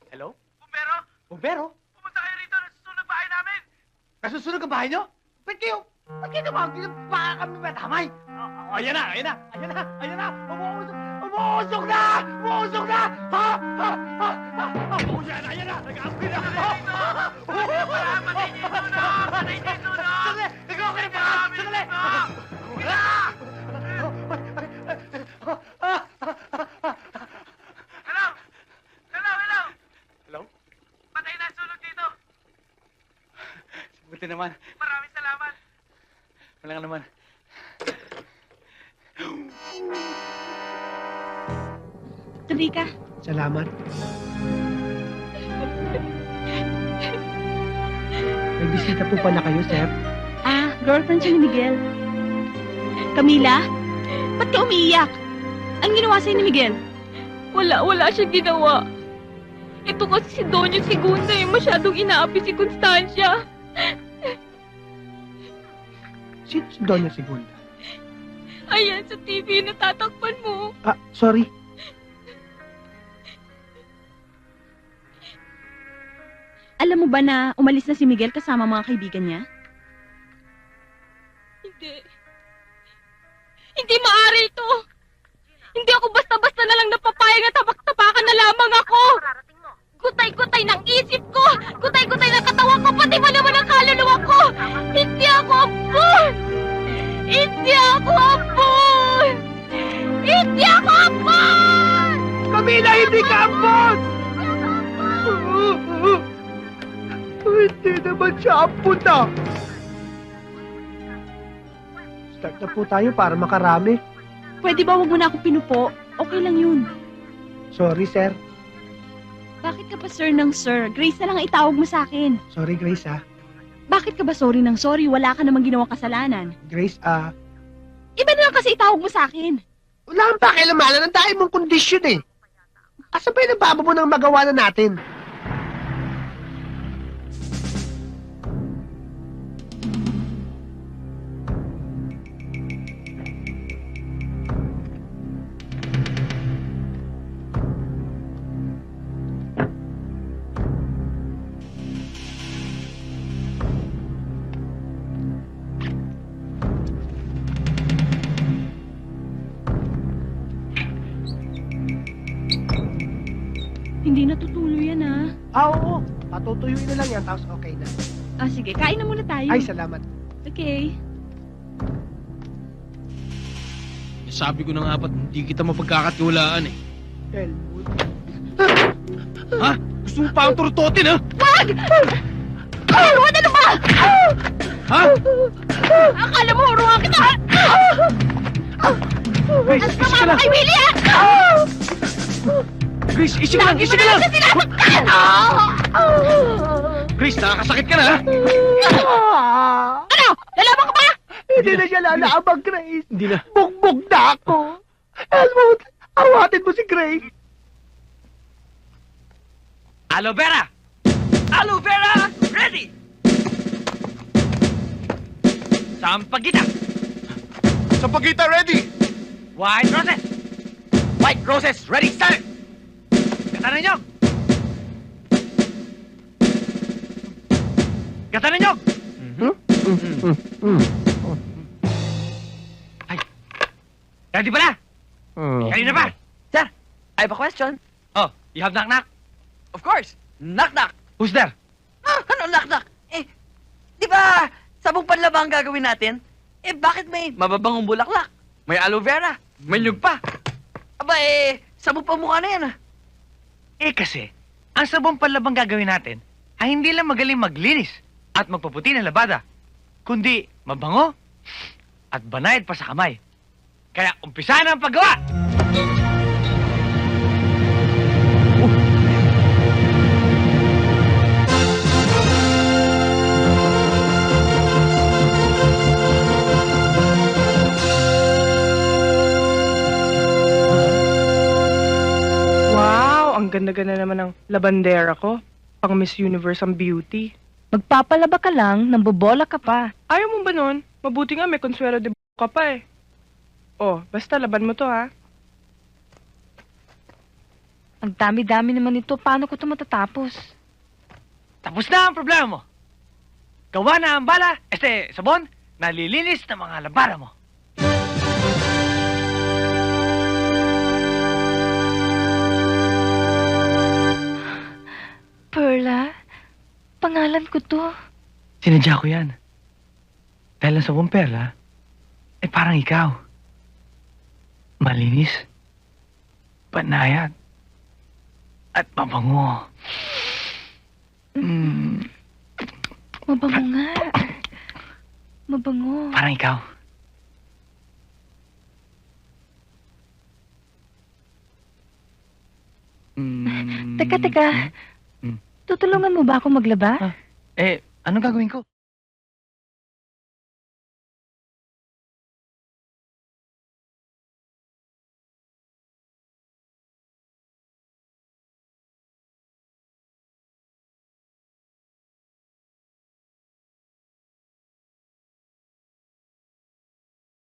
Hello? Bumbero? Bumbero? Pumunta kayo rito, nasusunog bahay namin! Nasusunog ang bahay nyo? Ba't kayo tumawag dito? Baka kami matamay. Ayan na, ayan na, ayan na, ayan na! Umuusok na! Umuusok na! Ha? Ha? Ha? Ha? Ayan na, ayan na! Nag-aapoy na! Patay niyo yung sunog! Patay niyo yung sunog! Sandali! Ikaw ka na ba? Sandali! Hello? Hello, hello! Hello? Patay na ang sunog dito! Buti naman. Maraming salamat! Walang naman. Tuloy ka. Salamat. May bisita po pala kayo, sir. Girlfriend siya ni Miguel. Camila, ba't ka umiiyak? Anong ginawa sa'yo ni Miguel? Wala siya ginawa. Ito kasi si Doña Segunda yung masyadong inaapi si Constancia. Sino si Doña Segunda? Ayan sa TV yung natatakpan mo. Sorry. Alam mo ba na umalis na si Miguel kasama mga kaibigan niya? Hindi maaari ito. Hindi ako basta-basta na lang napapayag na tapak-tapakan na lamang ako. Gutay-gutay ng isip ko. Gutay-gutay ng katawan ko. Pati ba naman ang kaluluwa ko. Hindi ako ampun. Hindi ako ampun. Hindi ako ampun. Camila, hindi ka ampon! Hindi naman siya ampon na. Start na po tayo para makarami. Pwede ba wag mo na akong pinupo? Okay lang yun. Sorry, sir. Bakit ka pa sir ng sir? Grace na lang ang itawag mo sa akin. Sorry, Grace, ha. Bakit ka ba sorry ng sorry? Wala ka namang ginawang kasalanan. Grace, Iba na lang kasi itawag mo sa akin. wala kang pakialamanan. Ang dahil mong kondisyon, eh. Asa ba yung nababa mo nang magawa na natin? Hindi natutuloy yan Oo. Patutuyuin na lang yan, tapos okay na. Sige, kain na muna tayo. Ay, salamat. Okay. Sabi ko na nga ba't hindi kita mapagkakatiwalaan eh. Elwood. Ha? Gusto mo pa ang turutotin, ha? Wag! Huwag ano ba? Ha? Akala mo, huruan kita! Grace, Ang isip ka sama mo lang! kay Willie, Grace, isip ka lang! Isip ka lang! Grace, nakakasakit ka na, ha? Ano? Lalaban ka ba? Hindi na siya lalaabang, Grace. Hindi na. Bugbog na ako. Elwood, awatin mo si Grace. Aloe vera! Aloe vera! Ready! Sampagita! Sampagita, ready! White roses! White roses! Ready, start! Gata na nyog! Gata na nyog! Ay! Ready ba na? Kanina pa? Sir, I have a question. Oh, you have knock-knock? Of course. Knock-knock. Who's there? Ano knock-knock? Di ba, sabong panlaba ang gagawin natin? Bakit may mababangong bulaklak? May aloe vera? May nyug pa? Aba, sabong pamukha na yan, ah. Kasi, ang sabong panlabang gagawin natin ay hindi lang magaling maglinis at magpaputi ng labada, kundi mabango at banayad pa sa kamay. Kaya umpisa na ang paggawa! Wow, ang ganda-ganda naman ng labandera ko. Pang Miss Universe ang beauty. Magpapalaba ka lang, nambobola ka pa. Ayaw mo ba nun? Mabuti nga may consuelo de ka pa eh. Oh, basta laban mo to ha. Ang dami-dami naman ito. Paano ko ito matatapos? Tapos na ang problema mo. Gawa na ang bala, sabon, nalilinis ng mga labara mo. Perla, pangalan ko to. Sinadya ko yan. Dahil ang sabong perla, parang ikaw. Malinis, banayad, at mabango. Mabango nga. Mabango. Parang ikaw. Teka. Tutulungan mo ba ako maglaba? Anong gagawin ko?